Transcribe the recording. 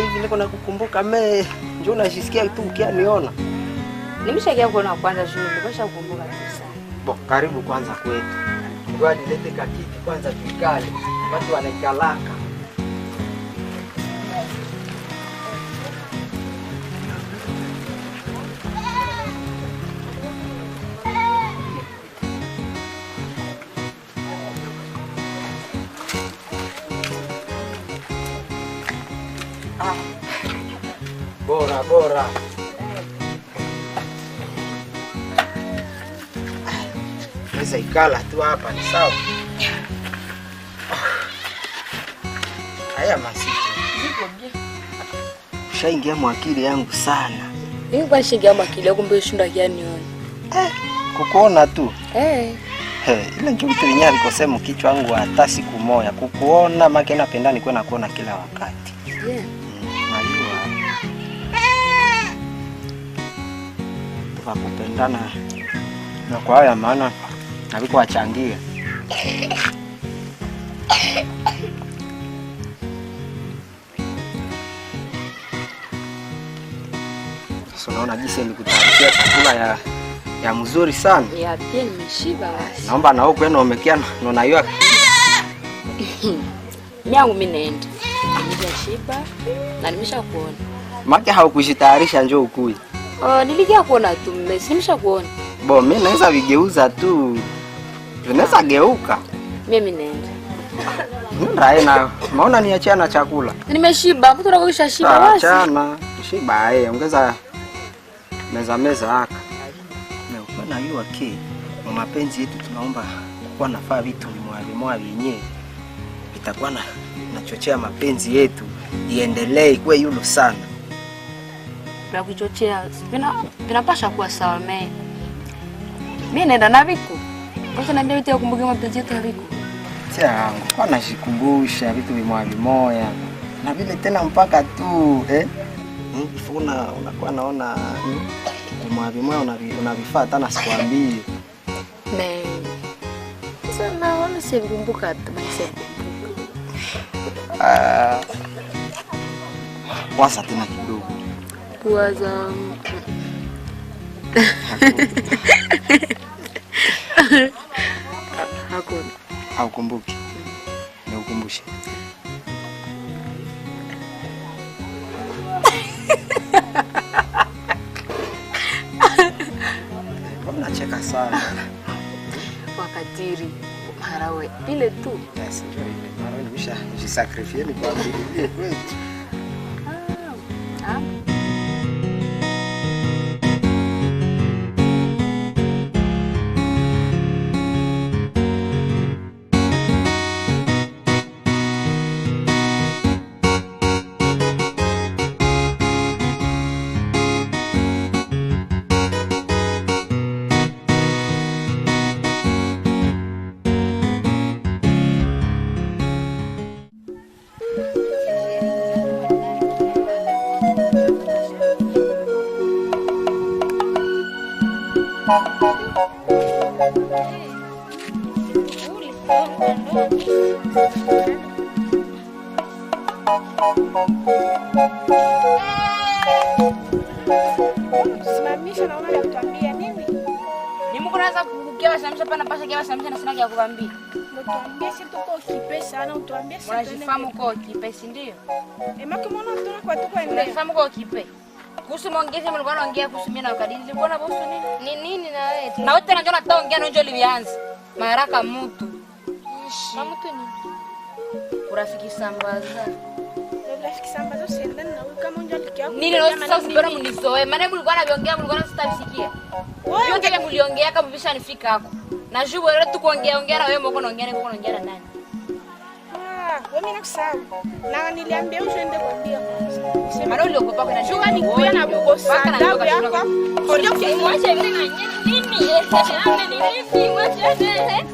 hivi niko nakukumbuka me. Njoo unajisikia tu ukianiona. Nimeshakia kuona kwanza shule, nimesha kukumbuka kabisa. Bo, karibu kwanza kwetu. Ngoja nilete kakiti kwanza tukale. Watu wanaikalaka. Bora. Naweza ikala tu hapa ni sawa. Haya masiku. Shaingia mwakili yangu sana. Mimi kwa shingia mwakili yangu mbona shunda kianiona. Kukuona tu. Ile njoo tu nyari kosema kichwa wangu hata siku moja. Kukuona make napenda nikuwe nakuona kila wakati. Yeah. Kupendana na kwa haya maana naviko wachangia. Sasa naona jinsi nilikutayarishia chakula ya mzuri sana. Ya pia nimeshiba basi. Naomba na wewe kwenu umekia na hiyo. Miangu mimi naenda. Nimeshiba na nimeshakuona. Maki haukujitayarisha njoo ukui. Nilikia kuona tu nimesha kuona. Bo, mimi naweza vigeuza tu. Tunaweza geuka. Mimi naenda. Ndio maana niachia na chakula. Nimeshiba, mtu anakwisha shiba basi. Achana, shiba ongeza meza haka. Na hiyo kwa mapenzi yetu tunaomba kuwa nafaa vitu vimwa vyenyewe. Itakuwa nachochea mapenzi yetu iendelee ikuwe yulo sana. Bila kuchochea vinapasha kuwa sawa mimi. Mimi naenda na Viku. Kwanza naambia vitu ya kumbuka mapenzi yetu ya Viku. Changu, kwa nashikumbusha vitu vimoya. Na vile tena mpaka tu, unakuwa naona vimoya unavifaa tena sikwambii. Sasa naona sikumbuka tu basi. Wasa tena kidogo. Kuwaza hakuna. Haukumbuki? Nikukumbushe. Unacheka sana. Wakatiri marawe ile tu. Yes, marawe nimeshajisacrifice ni kwa ajili kwetu. Simamisha naona ya kutuambia nini? Ni Mungu anaanza kukukia simamisha pana pasha kia simamisha na sina ya kukuambia. Mtuambie si tuko kipe sana utuambie si. Unajifahamu kwa kipe si ndio? Maki mbona tuna kwa tuko endelea. Unajifahamu kwa kipe. Kuhusu maongezi mlikuwa naongea kuhusu mimi na Kadiri. Nilikuwa na kuhusu nini? Ni nini na wewe? Na wote najua nataongea na njoo lianza. Maraka mtu. Na mtu ni urafiki sambaza. Urafiki sambaza senda na kama njoo likia. Nini leo sasa usipenda mnizoe. Maana mlikuwa naongea mlikuwa msitavisikia. Wewe kile mliongea kama bisha nifika hapo. Na juu wewe tu kuongea na wewe mbona unaongea na nani? Wewe nakusahau. Na niliambia uende kwambia. Maana uliogopa kwa nani? Jua nikuya na kukosa adabu yako. Ndio kimwache vile na nini? Sasa nani nini? Mwache nini?